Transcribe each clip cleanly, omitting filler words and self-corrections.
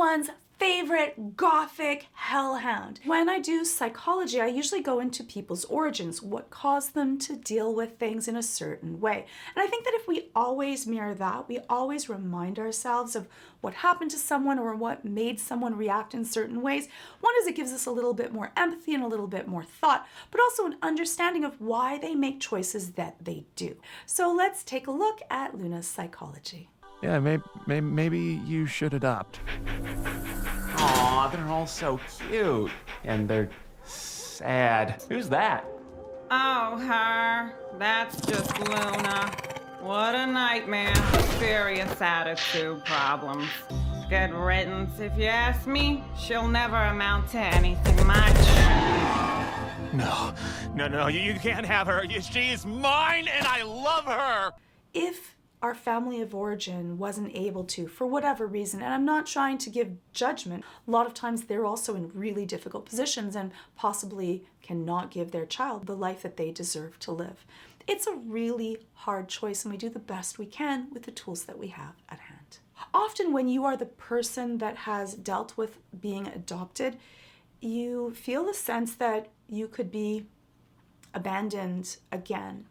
everyone's favorite gothic hellhound. When I do psychology, I usually go into people's origins, what caused them to deal with things in a certain way. And I think that if we always mirror that, we always remind ourselves of what happened to someone or what made someone react in certain ways. One is it gives us a little bit more empathy and a little bit more thought, but also an understanding of why they make choices that they do. So let's take a look at Loona's psychology. Yeah, maybe you should adopt. Aw, they're all so cute. And they're sad. Who's that? Oh, her. That's just Loona. What a nightmare. Serious attitude problems. Good riddance, if you ask me. She'll never amount to anything much. No, you can't have her. She's mine and I love her. If our family of origin wasn't able to, for whatever reason, and I'm not trying to give judgment, a lot of times they're also in really difficult positions and possibly cannot give their child the life that they deserve to live. It's a really hard choice, and we do the best we can with the tools that we have at hand. Often when you are the person that has dealt with being adopted, you feel the sense that you could be abandoned again.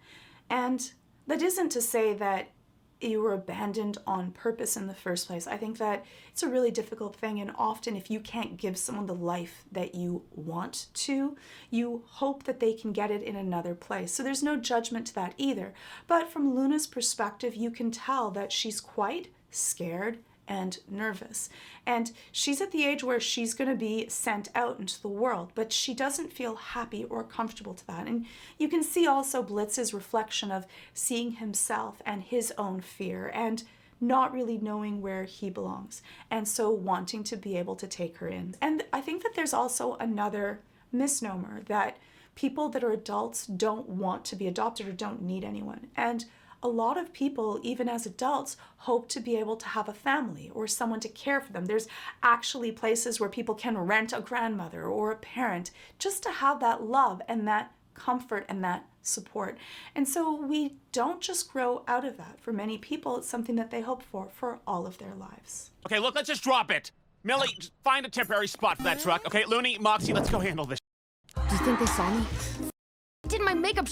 And that isn't to say that you were abandoned on purpose in the first place. I think that it's a really difficult thing, and often if you can't give someone the life that you want to, you hope that they can get it in another place. So there's no judgment to that either. But from Loona's perspective, you can tell that she's quite scared and nervous. And she's at the age where she's going to be sent out into the world, but she doesn't feel happy or comfortable to that. And you can see also Blitz's reflection of seeing himself and his own fear and not really knowing where he belongs, and so wanting to be able to take her in. And I think that there's also another misnomer that people that are adults don't want to be adopted or don't need anyone. And a lot of people, even as adults, hope to be able to have a family or someone to care for them. There's actually places where people can rent a grandmother or a parent just to have that love and that comfort and that support. And so we don't just grow out of that. For many people, it's something that they hope for all of their lives. Okay, look, let's just drop it. Millie, just find a temporary spot for that truck. Okay, Looney, Moxie, let's go handle this. Do you think they saw me? Did my makeup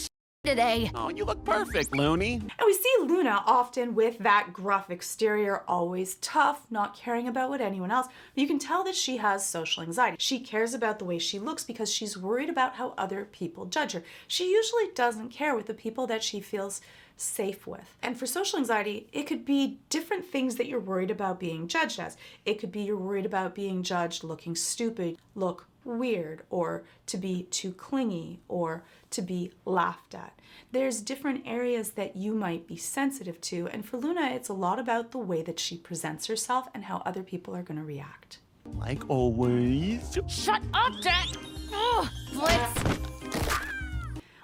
today? Oh, you look perfect, Looney. And we see Loona often with that gruff exterior, always tough, not caring about what anyone else. But you can tell that she has social anxiety. She cares about the way she looks because she's worried about how other people judge her. She usually doesn't care with the people that she feels safe with. And for social anxiety, it could be different things that you're worried about being judged as. It could be you're worried about being judged looking stupid, look weird, or to be too clingy, or to be laughed at. There's different areas that you might be sensitive to, and for Loona, it's a lot about the way that she presents herself and how other people are going to react. Like always. Shut up, Jack! Oh, Blitz!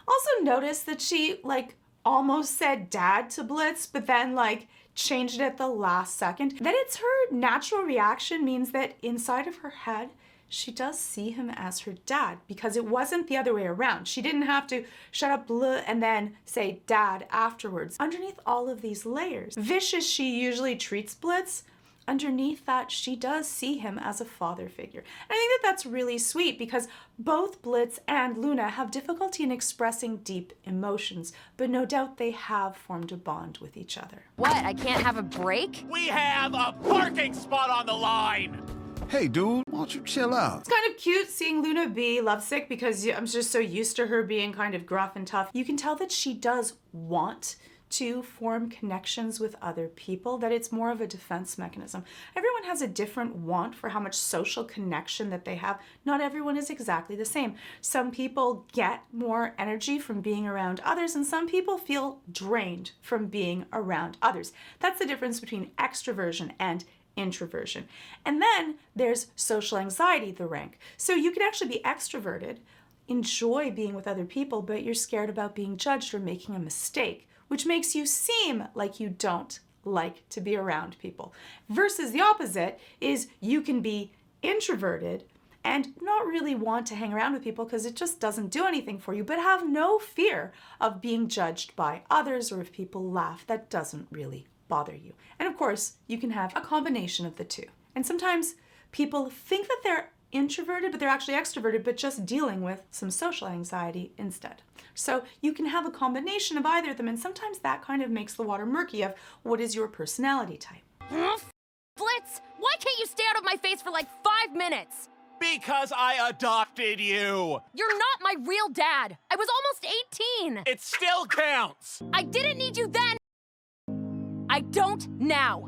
Also notice that she, almost said dad to Blitz, but then, changed it at the last second. That it's her natural reaction means that inside of her head, she does see him as her dad, because it wasn't the other way around. She didn't have to shut up bleh and then say dad afterwards. Underneath all of these layers, vicious she usually treats Blitz, underneath that she does see him as a father figure. And I think that that's really sweet because both Blitz and Loona have difficulty in expressing deep emotions, but no doubt they have formed a bond with each other. What, I can't have a break? We have a parking spot on the line. Hey, dude, why don't you chill out? It's kind of cute seeing Loona be lovesick because I'm just so used to her being kind of gruff and tough. You can tell that she does want to form connections with other people, that it's more of a defense mechanism. Everyone has a different want for how much social connection that they have. Not everyone is exactly the same. Some people get more energy from being around others, and some people feel drained from being around others. That's the difference between extroversion and introversion. And then there's social anxiety, the rank. So you can actually be extroverted, enjoy being with other people, but you're scared about being judged or making a mistake, which makes you seem like you don't like to be around people. Versus the opposite is you can be introverted and not really want to hang around with people because it just doesn't do anything for you, but have no fear of being judged by others, or if people laugh, that doesn't really bother you. And of course, you can have a combination of the two. And sometimes People think that they're introverted, but they're actually extroverted, but just dealing with some social anxiety instead. So you can have a combination of either of them, and sometimes that kind of makes the water murky of what is your personality type. Blitz, why can't you stay out of my face for like 5 minutes? Because I adopted you. You're not my real dad. I was almost 18. It still counts. I didn't need you then. I don't now.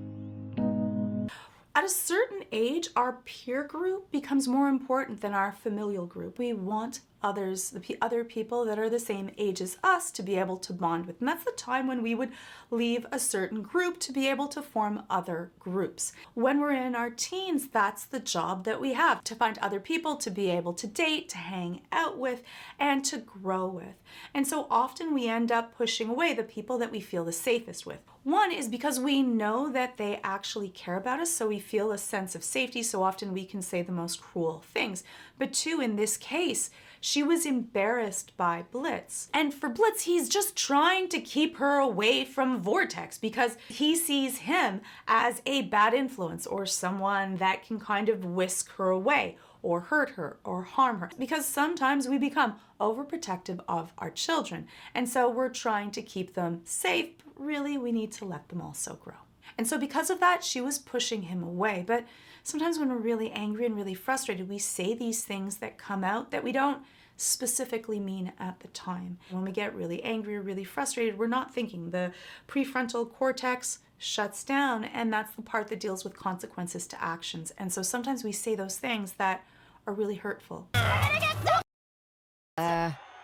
At a certain age, our peer group becomes more important than our familial group. We want others, the other people that are the same age as us, to be able to bond with. And that's the time when we would leave a certain group to be able to form other groups. When we're in our teens, that's the job that we have, to find other people to be able to date, to hang out with, and to grow with. And so often we end up pushing away the people that we feel the safest with. One is because we know that they actually care about us, so we feel a sense of safety, so often we can say the most cruel things. But two, in this case, she was embarrassed by Blitz. And for Blitz, he's just trying to keep her away from Vortex because he sees him as a bad influence or someone that can kind of whisk her away or hurt her or harm her. Because sometimes we become overprotective of our children. And so we're trying to keep them safe. But really, we need to let them also grow. And so because of that, she was pushing him away. But sometimes when we're really angry and really frustrated, we say these things that come out that we don't specifically mean at the time. When we get really angry or really frustrated, we're not thinking. The prefrontal cortex shuts down, and that's the part that deals with consequences to actions. And so sometimes we say those things that are really hurtful.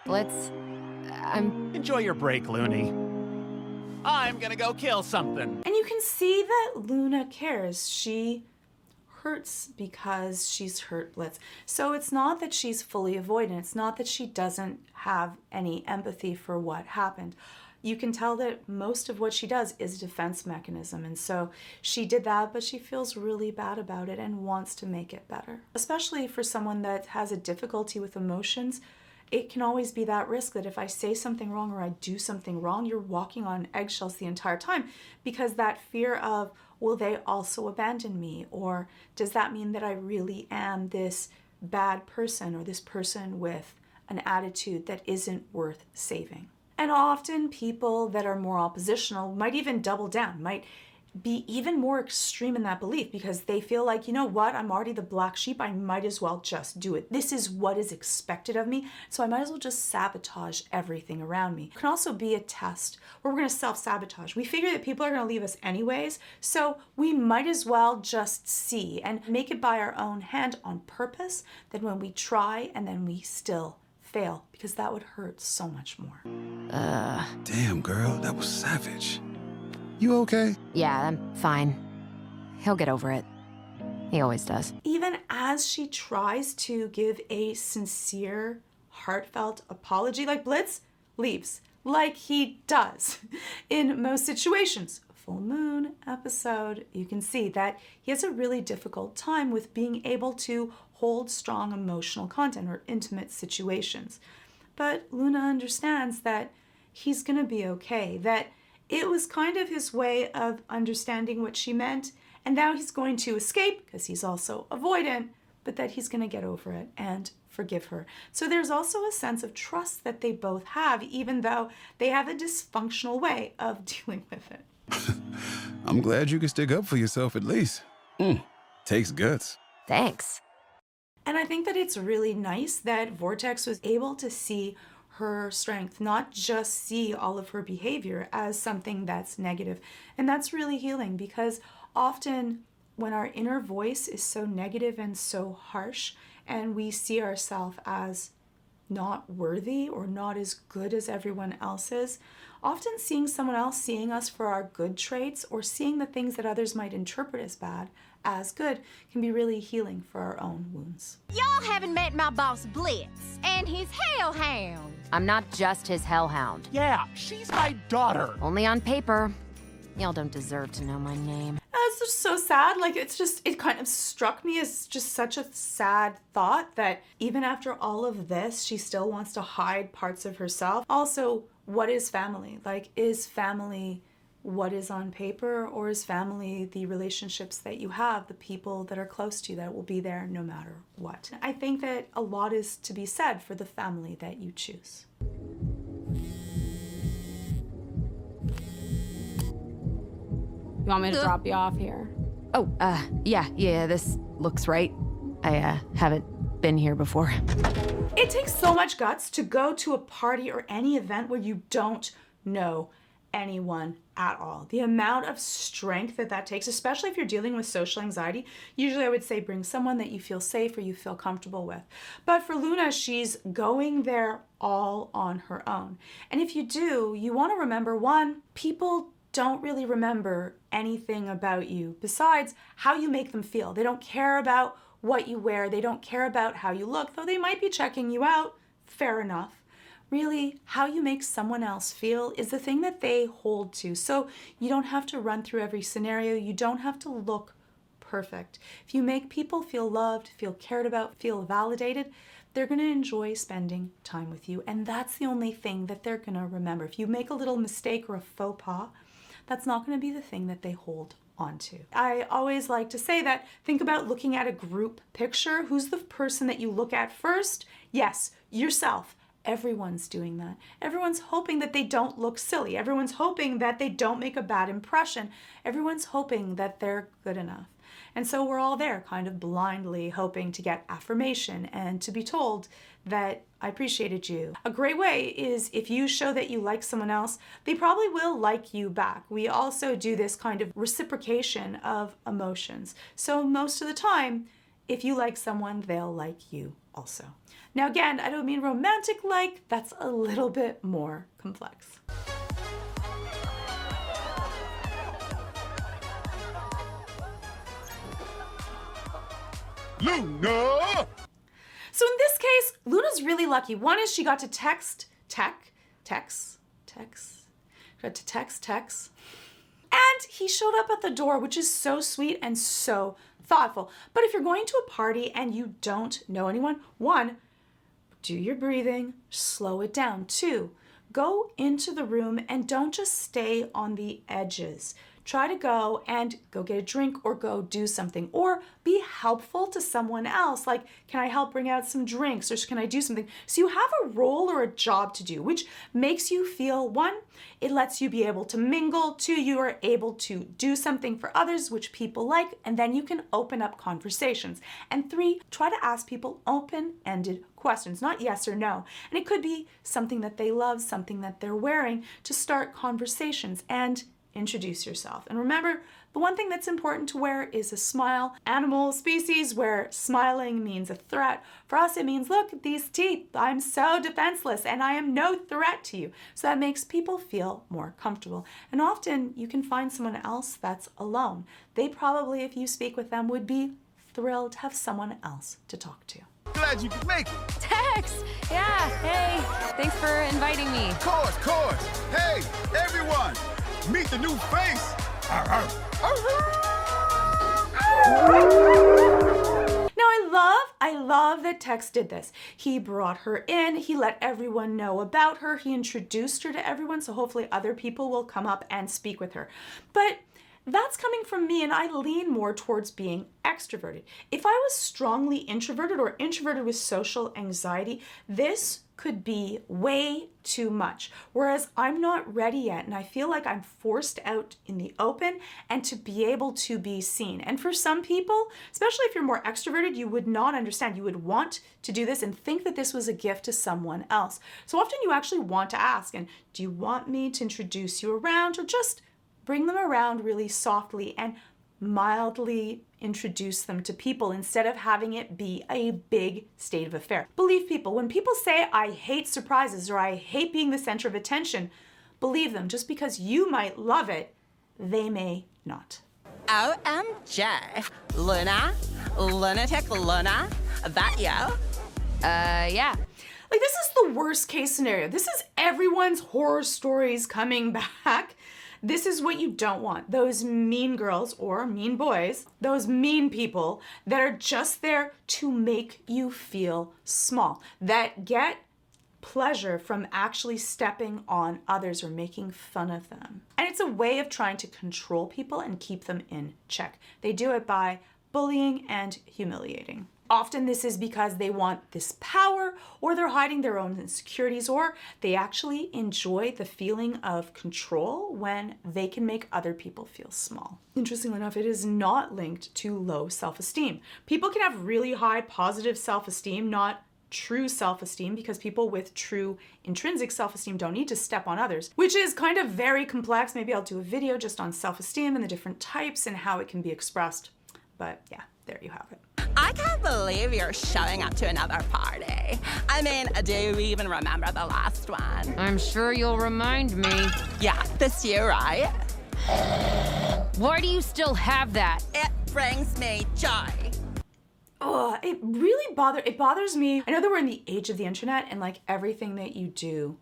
Blitz, Enjoy your break, Looney. I'm gonna go kill something. And you can see that Loona cares. She hurts because she's hurt Blitz. So it's not that she's fully avoidant. It's not that she doesn't have any empathy for what happened. You can tell that most of what she does is a defense mechanism. And so she did that, but she feels really bad about it and wants to make it better. Especially for someone that has a difficulty with emotions, it can always be that risk that if I say something wrong or I do something wrong, you're walking on eggshells the entire time, because that fear of, will they also abandon me? Or does that mean that I really am this bad person or this person with an attitude that isn't worth saving? And often people that are more oppositional might even double down, might be even more extreme in that belief because they feel like, you know what, I'm already the black sheep, I might as well just do it. This is what is expected of me, so I might as well just sabotage everything around me. It can also be a test where we're going to self-sabotage. We figure that people are going to leave us anyways, so we might as well just see and make it by our own hand on purpose than when we try and then we still fail, because that would hurt so much more. Damn, girl, that was savage. You okay? yeah, I'm fine. He'll get over it. He always does. Even as she tries to give a sincere, heartfelt apology, like Blitz leaves, like he does in most situations. Full moon episode, you can see that he has a really difficult time with being able to hold strong emotional content or intimate situations. But Loona understands that he's gonna be okay, that it was kind of his way of understanding what she meant, and now he's going to escape because he's also avoidant, but that he's going to get over it and forgive her. So there's also a sense of trust that they both have, even though they have a dysfunctional way of dealing with it. I'm glad you can stick up for yourself at least. Takes guts. Thanks. And I think that it's really nice that Vortex was able to see her strength, not just see all of her behavior as something that's negative. And that's really healing, because often when our inner voice is so negative and so harsh, and we see ourselves as not worthy or not as good as everyone else is, often seeing someone else seeing us for our good traits or seeing the things that others might interpret as bad as good can be really healing for our own wounds. Y'all haven't met my boss Blitz and his hellhound. I'm not just his hellhound. Yeah, she's my daughter. Only on paper. Y'all don't deserve to know my name. It's just so sad. Like, it kind of struck me as just such a sad thought that even after all of this, she still wants to hide parts of herself. Also, what is family? Like, is family what is on paper, or is family the relationships that you have, the people that are close to you that will be there no matter what? I think that a lot is to be said for the family that you choose. You want me to drop you off here? Oh, yeah, this looks right. I haven't been here before. It takes so much guts to go to a party or any event where you don't know anyone at all. The amount of strength that takes, especially if you're dealing with social anxiety, usually I would say bring someone that you feel safe or you feel comfortable with. But for Loona, she's going there all on her own. And if you do, you want to remember, one, people don't really remember anything about you besides how you make them feel. They don't care about what you wear. They don't care about how you look, though they might be checking you out. Fair enough. Really, how you make someone else feel is the thing that they hold to. So you don't have to run through every scenario. You don't have to look perfect. If you make people feel loved, feel cared about, feel validated, they're going to enjoy spending time with you. And that's the only thing that they're going to remember. If you make a little mistake or a faux pas, that's not going to be the thing that they hold onto. I always like to say that, think about looking at a group picture. Who's the person that you look at first? Yes, yourself. Everyone's doing that. Everyone's hoping that they don't look silly. Everyone's hoping that they don't make a bad impression. Everyone's hoping that they're good enough. And so we're all there kind of blindly hoping to get affirmation and to be told that I appreciated you. A great way is if you show that you like someone else, they probably will like you back. We also do this kind of reciprocation of emotions. So most of the time, if you like someone, they'll like you also. Now again, I don't mean romantic like, that's a little bit more complex. Loona! So in this case, Loona's really lucky. One is she got to text. And he showed up at the door, which is so sweet and so thoughtful. But if you're going to a party and you don't know anyone, one, do your breathing, slow it down. Two, go into the room and don't just stay on the edges. Try to go and go get a drink or go do something, or be helpful to someone else. Like, can I help bring out some drinks, or can I do something? So you have a role or a job to do, which makes you feel, one, it lets you be able to mingle. Two, you are able to do something for others, which people like, and then you can open up conversations. And three, try to ask people open-ended questions, not yes or no. And it could be something that they love, something that they're wearing, to start conversations and introduce yourself. And remember, the one thing that's important to wear is a smile. Animal species where smiling means a threat. For us, it means, look at these teeth. I'm so defenseless and I am no threat to you. So that makes people feel more comfortable. And often you can find someone else that's alone. They probably, if you speak with them, would be thrilled to have someone else to talk to. Glad you could make it. Tex! Yeah, hey, thanks for inviting me. Course. Hey, everyone, meet the new face. Now I love that Tex did this. He brought her in, he let everyone know about her, he introduced her to everyone, so hopefully other people will come up and speak with her. But that's coming from me, and I lean more towards being extroverted. If I was strongly introverted or introverted with social anxiety, this could be way too much. Whereas I'm not ready yet, and I feel like I'm forced out in the open and to be able to be seen. And for some people, especially if you're more extroverted, you would not understand. You would want to do this and think that this was a gift to someone else. So often you actually want to ask, and do you want me to introduce you around, or just bring them around really softly and mildly introduce them to people instead of having it be a big state of affair. Believe people. When people say, I hate surprises or I hate being the center of attention, believe them. Just because you might love it, they may not. OMG. Loona? Lunatic Loona? That you? Yeah. Like, this is the worst case scenario. This is everyone's horror stories coming back. This is what you don't want. Those mean girls or mean boys, those mean people that are just there to make you feel small, that get pleasure from actually stepping on others or making fun of them. And it's a way of trying to control people and keep them in check. They do it by bullying and humiliating. Often this is because they want this power, or they're hiding their own insecurities, or they actually enjoy the feeling of control when they can make other people feel small. Interestingly enough, it is not linked to low self-esteem. People can have really high positive self-esteem, not true self-esteem, because people with true intrinsic self-esteem don't need to step on others, which is kind of very complex. Maybe I'll do a video just on self-esteem and the different types and how it can be expressed. But yeah, there you have it. I can't believe you're showing up to another party. I mean, do you even remember the last one? I'm sure you'll remind me. Yeah, this year, right? Why do you still have that? It brings me joy. Oh, it really bothers me. I know that we're in the age of the internet and like everything that you do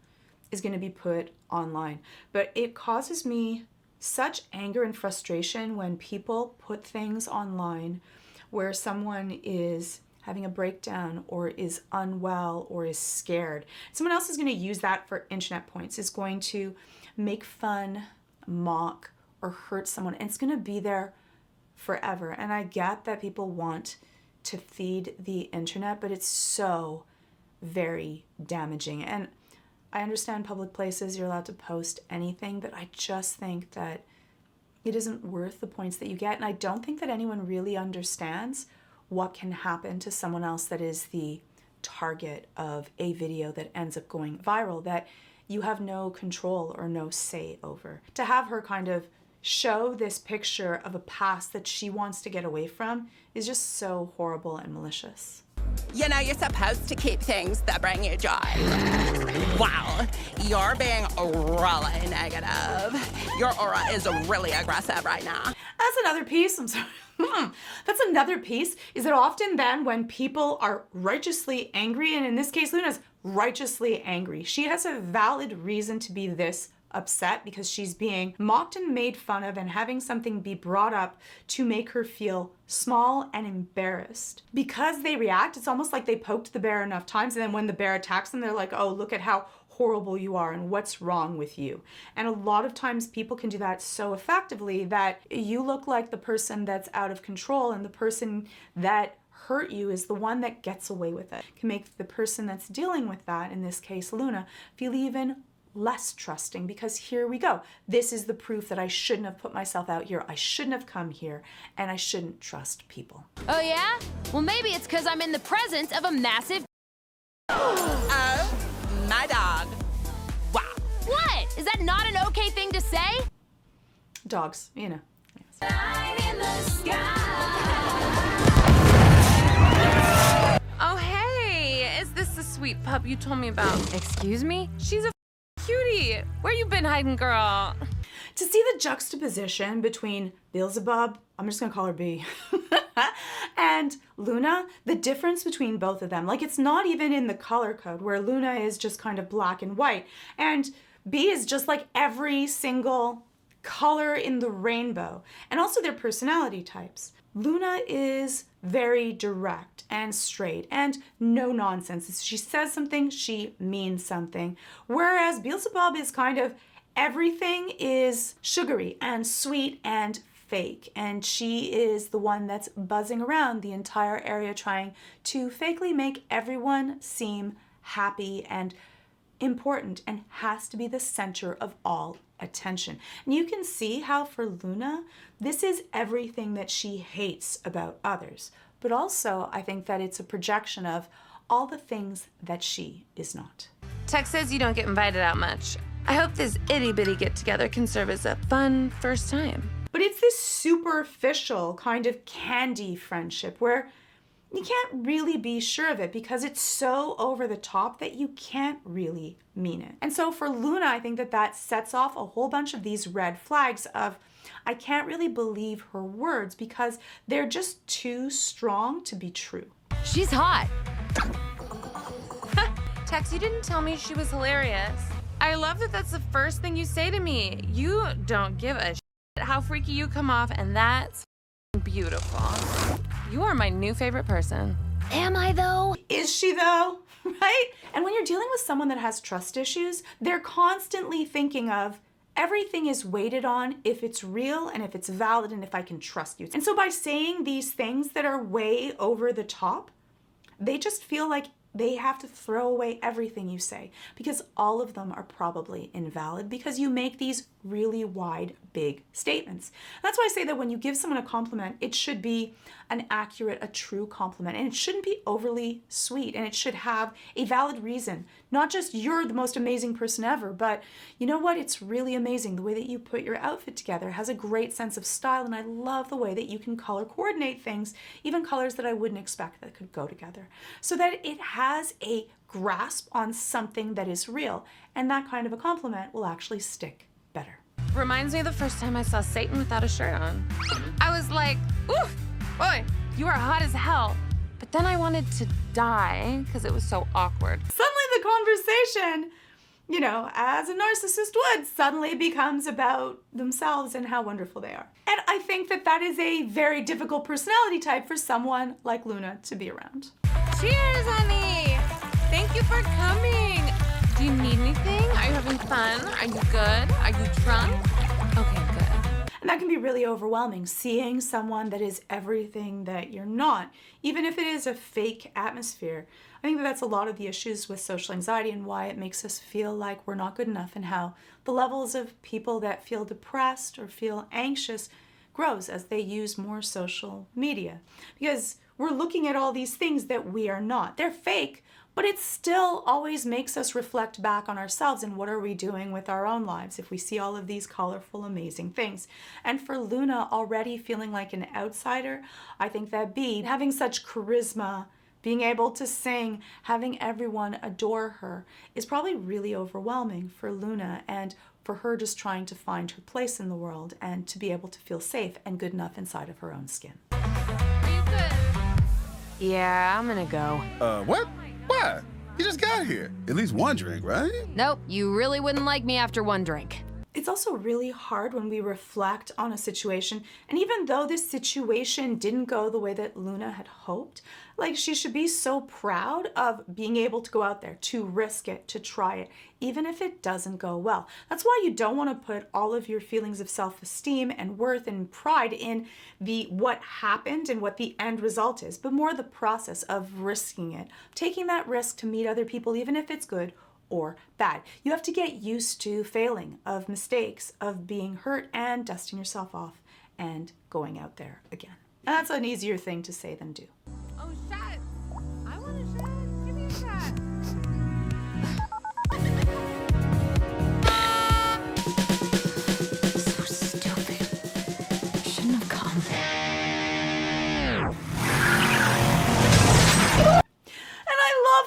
is going to be put online, but it causes me such anger and frustration when people put things online where someone is having a breakdown or is unwell or is scared. Someone else is going to use that for internet points, is going to make fun, mock, or hurt someone, and it's going to be there forever. And I get that people want to feed the internet, but it's so very damaging. And I understand public places, you're allowed to post anything, but I just think that it isn't worth the points that you get. And I don't think that anyone really understands what can happen to someone else that is the target of a video that ends up going viral, that you have no control or no say over. To have her kind of show this picture of a past that she wants to get away from is just so horrible and malicious. You know, you're supposed to keep things that bring you joy. Wow, you're being really negative. Your aura is really aggressive right now. That's another piece, I'm sorry. That's another piece, is that often then when people are righteously angry, and in this case, Loona's righteously angry, she has a valid reason to be this upset because she's being mocked and made fun of and having something be brought up to make her feel small and embarrassed. Because they react, it's almost like they poked the bear enough times, and then when the bear attacks them, they're like, oh, look at how horrible you are and what's wrong with you. And a lot of times people can do that so effectively that you look like the person that's out of control, and the person that hurt you is the one that gets away with it. Can make the person that's dealing with that, in this case Loona, feel even less trusting, because here we go. This is the proof that I shouldn't have put myself out here. I shouldn't have come here, and I shouldn't trust people. Oh yeah? Well, maybe it's because I'm in the presence of a massive Oh, my dog. Wow. What? Is that not an okay thing to say? Dogs, you know. Oh, hey, is this the sweet pup you told me about? Excuse me? She's a cutie. Where you been hiding, girl? To see the juxtaposition between Beelzebub, I'm just gonna call her B, and Loona, the difference between both of them, like it's not even in the color code, where Loona is just kind of black and white, and B is just like every single color in the rainbow, and also their personality types. Loona is very direct and straight and no nonsense. If she says something, she means something. Whereas Beelzebub is kind of everything is sugary and sweet and fake. And she is the one that's buzzing around the entire area trying to fakely make everyone seem happy and important and has to be the center of all attention. And you can see how for Loona, this is everything that she hates about others. But also, I think that it's a projection of all the things that she is not. Tex says you don't get invited out much. I hope this itty-bitty get-together can serve as a fun first time. But it's this superficial kind of candy friendship where you can't really be sure of it because it's so over the top that you can't really mean it. And so for Loona, I think that that sets off a whole bunch of these red flags of, I can't really believe her words because they're just too strong to be true. She's hot. Tex, you didn't tell me she was hilarious. I love that that's the first thing you say to me. You don't give a shit how freaky you come off, and that's beautiful. You are my new favorite person. Am I though? Is she though? right? And when you're dealing with someone that has trust issues, they're constantly thinking of everything is weighted on if it's real and if it's valid and if I can trust you. And so by saying these things that are way over the top, they just feel like they have to throw away everything you say because all of them are probably invalid because you make these really wide, big statements. That's why I say that when you give someone a compliment, it should be an accurate, a true compliment, and it shouldn't be overly sweet, and it should have a valid reason. Not just you're the most amazing person ever, but you know what? It's really amazing. The way that you put your outfit together has a great sense of style, and I love the way that you can color coordinate things, even colors that I wouldn't expect that could go together, so that it has a grasp on something that is real, and that kind of a compliment will actually stick better. Reminds me of the first time I saw Satan without a shirt on. I was like, ooh, boy, you are hot as hell. But then I wanted to die because it was so awkward. Suddenly the conversation, you know, as a narcissist would, suddenly becomes about themselves and how wonderful they are. And I think that that is a very difficult personality type for someone like Loona to be around. Cheers, honey. Thank you for coming. Do you need anything? Are you having fun? Are you good? Are you drunk? Okay, good. And that can be really overwhelming, seeing someone that is everything that you're not, even if it is a fake atmosphere. I think that that's a lot of the issues with social anxiety and why it makes us feel like we're not good enough, and how the levels of people that feel depressed or feel anxious grows as they use more social media. Because we're looking at all these things that we are not. They're fake, but it still always makes us reflect back on ourselves and what are we doing with our own lives if we see all of these colorful, amazing things. And for Loona, already feeling like an outsider, I think that having such charisma, being able to sing, having everyone adore her is probably really overwhelming for Loona, and for her just trying to find her place in the world and to be able to feel safe and good enough inside of her own skin. Are you good? Yeah, I'm gonna go. What? Why? You just got here. At least one drink, right? Nope, you really wouldn't like me after one drink. It's also really hard when we reflect on a situation, and even though this situation didn't go the way that Loona had hoped, like, she should be so proud of being able to go out there, to risk it, to try it, even if it doesn't go well. That's why you don't want to put all of your feelings of self-esteem and worth and pride in what happened and what the end result is, but more the process of risking it, taking that risk to meet other people, even if it's good or bad. You have to get used to failing, of mistakes, of being hurt and dusting yourself off and going out there again. And that's an easier thing to say than do. Oh, shot. I want a shot. Give me a shot. So stupid. I shouldn't have come.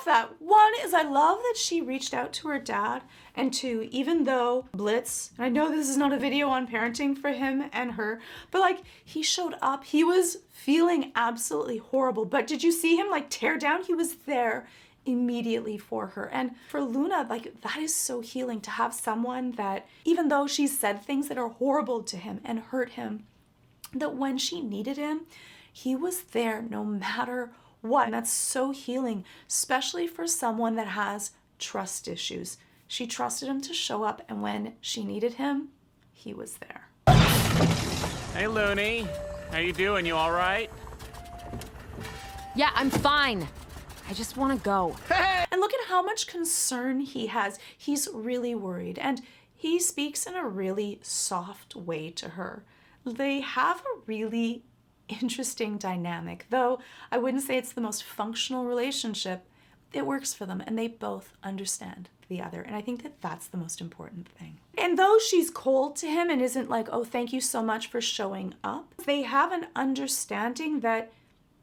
That. One is, I love that she reached out to her dad, and two, even though Blitz, and I know this is not a video on parenting for him and her, but like, he showed up, he was feeling absolutely horrible, but did you see him like tear down? He was there immediately for her. And for Loona, like, that is so healing to have someone that, even though she said things that are horrible to him and hurt him, that when she needed him, he was there no matter what. And that's so healing, especially for someone that has trust issues. She trusted him to show up, and when she needed him, he was there. Hey, Looney. How you doing? You all right? Yeah, I'm fine. I just want to go. And look at how much concern he has. He's really worried, and he speaks in a really soft way to her. They have a really interesting dynamic, though I wouldn't say it's the most functional relationship. It works for them, and they both understand the other, and I think that that's the most important thing. And though she's cold to him and isn't like, oh, thank you so much for showing up, they have an understanding that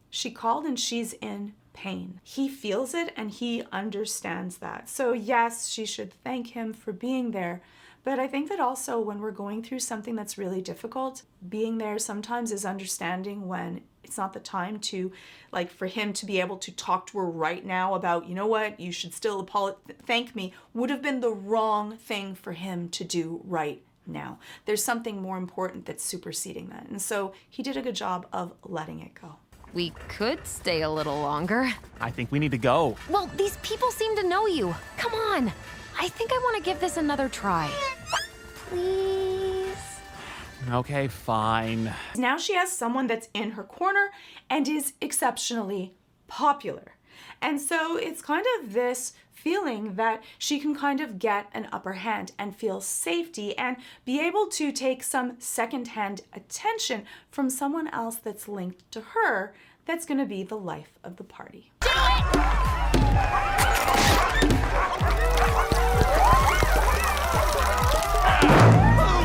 she called and she's in pain. He feels it and he understands that. So yes, she should thank him for being there. But I think that also when we're going through something that's really difficult, being there sometimes is understanding when it's not the time to, like, for him to be able to talk to her right now about, you know what, you should still thank me, would have been the wrong thing for him to do right now. There's something more important that's superseding that. And so he did a good job of letting it go. we could stay a little longer. I think we need to go. Well, these people seem to know you. Come on. I think I want to give this another try. Please? Okay, fine. Now she has someone that's in her corner and is exceptionally popular. And so it's kind of this feeling that she can kind of get an upper hand and feel safety and be able to take some secondhand attention from someone else that's linked to her that's going to be the life of the party. Who's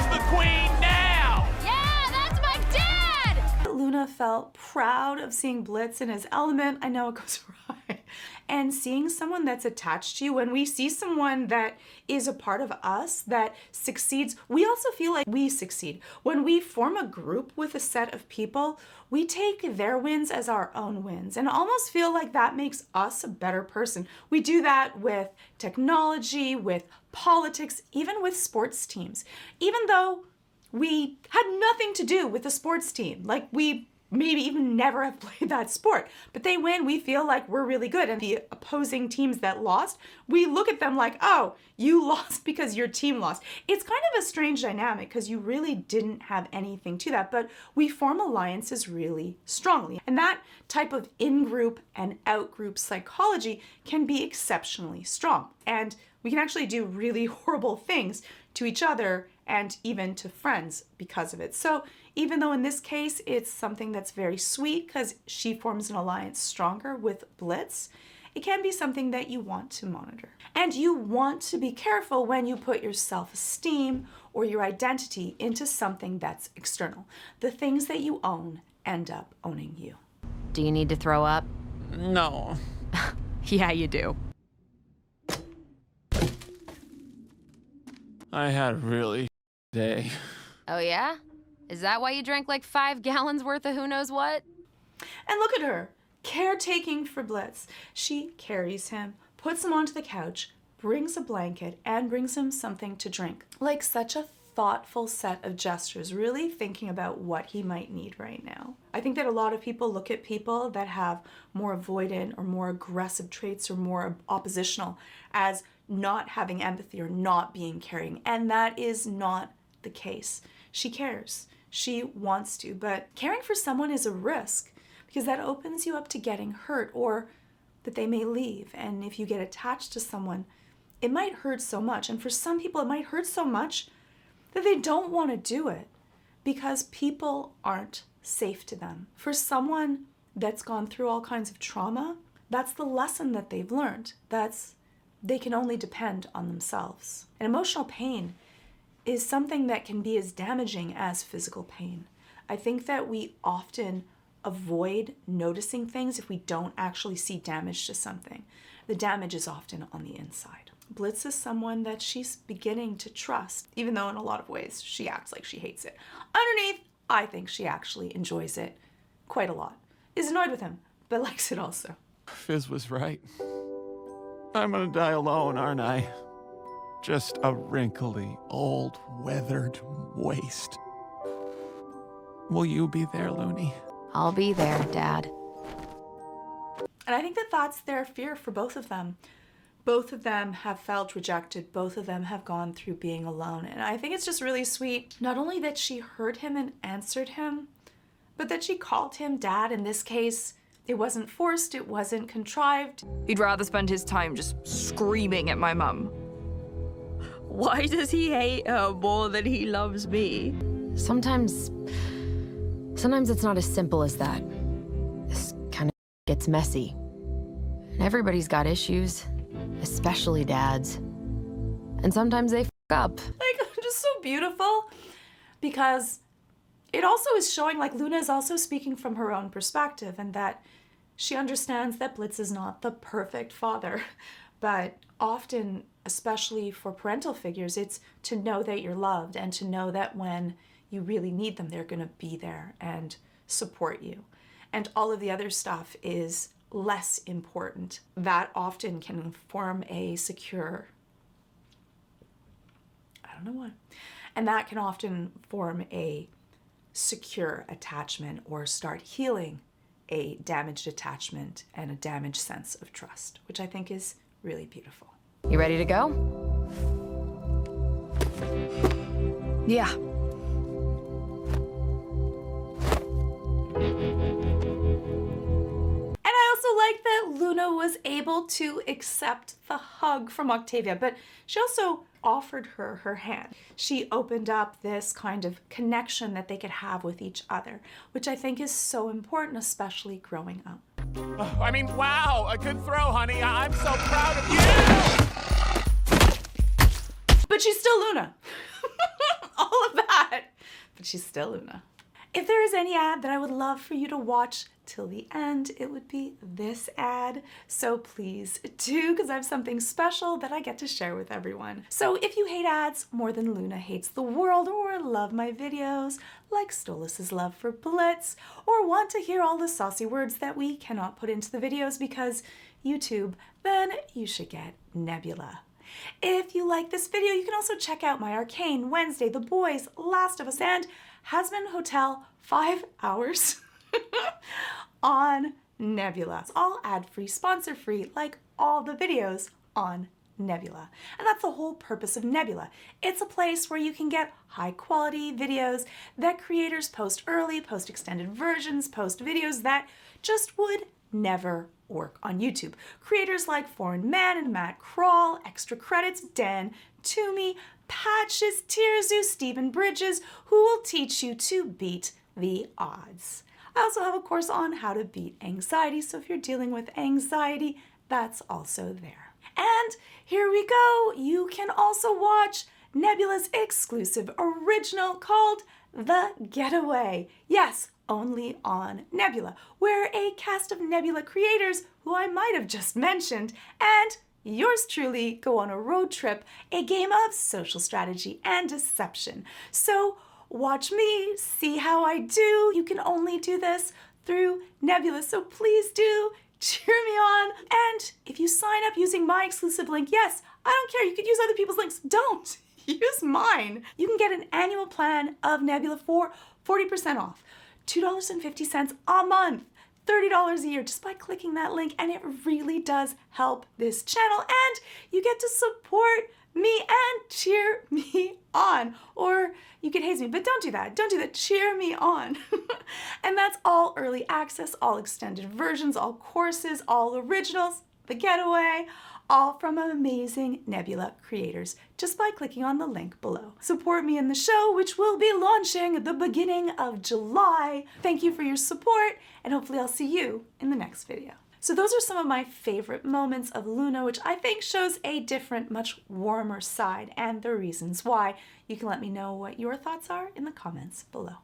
the queen now? Yeah, that's my dad! Loona felt proud of seeing Blitz in his element. I know it goes right. And seeing someone that's attached to you, when we see someone that is a part of us, that succeeds, we also feel like we succeed. When we form a group with a set of people, we take their wins as our own wins and almost feel like that makes us a better person. We do that with technology, with politics, even with sports teams. Even though we had nothing to do with the sports team, like we maybe even never have played that sport, but they win, we feel like we're really good. And the opposing teams that lost, we look at them like, oh, you lost because your team lost. It's kind of a strange dynamic because you really didn't have anything to that, but we form alliances really strongly. And that type of in-group and out-group psychology can be exceptionally strong. And we can actually do really horrible things to each other and even to friends because of it. So even though in this case it's something that's very sweet because she forms an alliance stronger with Blitz, it can be something that you want to monitor. And you want to be careful when you put your self-esteem or your identity into something that's external. The things that you own end up owning you. Do you need to throw up? No. Yeah, you do. I had a really day. Oh, yeah? Is that why you drank like 5 gallons worth of who knows what? And look at her, caretaking for Blitz. She carries him, puts him onto the couch, brings a blanket, and brings him something to drink. Like such a thoughtful set of gestures, really thinking about what he might need right now. I think that a lot of people look at people that have more avoidant or more aggressive traits or more oppositional as not having empathy or not being caring, and that is not the case. She cares. She wants to, but caring for someone is a risk because that opens you up to getting hurt or that they may leave. And if you get attached to someone, it might hurt so much. And for some people, it might hurt so much that they don't want to do it because people aren't safe to them. For someone that's gone through all kinds of trauma, that's the lesson that they've learned. They can only depend on themselves. And emotional pain is something that can be as damaging as physical pain. I think that we often avoid noticing things if we don't actually see damage to something. The damage is often on the inside. Blitz is someone that she's beginning to trust, even though in a lot of ways she acts like she hates it. Underneath, I think she actually enjoys it quite a lot. Is annoyed with him, but likes it also. Fizz was right. I'm gonna die alone, aren't I? Just a wrinkly, old, weathered waste. Will you be there, Looney? I'll be there, Dad. And I think that that's their fear for both of them. Both of them have felt rejected. Both of them have gone through being alone. And I think it's just really sweet, not only that she heard him and answered him, but that she called him Dad. In this case, it wasn't forced, it wasn't contrived. He'd rather spend his time just screaming at my mum. Why does he hate her more than he loves me? Sometimes it's not as simple as that. This kind of gets messy. And everybody's got issues, especially dads. And sometimes they f up. Like, just so beautiful because it also is showing like Loona is also speaking from her own perspective and that she understands that Blitz is not the perfect father, but often, especially for parental figures, it's to know that you're loved and to know that when you really need them, they're gonna be there and support you. And all of the other stuff is less important. That often can form a secure, I don't know what, and that can often form a secure attachment or start healing a damaged attachment and a damaged sense of trust, which I think is really beautiful. You ready to go? Yeah. And I also like that Loona was able to accept the hug from Octavia, but she also offered her her hand. She opened up this kind of connection that they could have with each other, which I think is so important, especially growing up. I mean, wow, a good throw, honey. I'm so proud of you. But she's still Loona. All of that. But she's still Loona. If there is any ad that I would love for you to watch till the end, it would be this ad. So please do, because I have something special that I get to share with everyone. So if you hate ads more than Loona hates the world, or love my videos like Stolas's love for Blitz, or want to hear all the saucy words that we cannot put into the videos because YouTube, then you should get Nebula. If you like this video, you can also check out my Arcane, Wednesday, The Boys, Last of Us, and Hazbin Hotel 5 hours on Nebula. It's all ad-free, sponsor-free, like all the videos on Nebula. And that's the whole purpose of Nebula. It's a place where you can get high-quality videos that creators post early, post extended versions, post videos that just would never work on YouTube. Creators like Foreign Man and Matt Crawl, Extra Credits, Dan Toomey, Patches, Tirzu, Stephen Bridges, who will teach you to beat the odds. I also have a course on how to beat anxiety, so if you're dealing with anxiety, that's also there. And here we go. You can also watch Nebula's exclusive original called The Getaway. Yes, only on Nebula, where a cast of Nebula creators, who I might have just mentioned, and yours truly go on a road trip, a game of social strategy and deception. So watch me, see how I do. You can only do this through Nebula, so please do cheer me on. And if you sign up using my exclusive link, yes, I don't care, you could use other people's links, don't. Use mine. You can get an annual plan of Nebula for 40% off, $2.50 a month, $30 a year, just by clicking that link, and it really does help this channel, and you get to support me and cheer me on. Or you could haze me, but don't do that. Don't do that. Cheer me on. And that's all early access, all extended versions, all courses, all originals, The Getaway, all from amazing Nebula creators, just by clicking on the link below. Support me in the show, which will be launching at the beginning of July. Thank you for your support, and hopefully I'll see you in the next video. So those are some of my favorite moments of Loona, which I think shows a different, much warmer side, and the reasons why. You can let me know what your thoughts are in the comments below.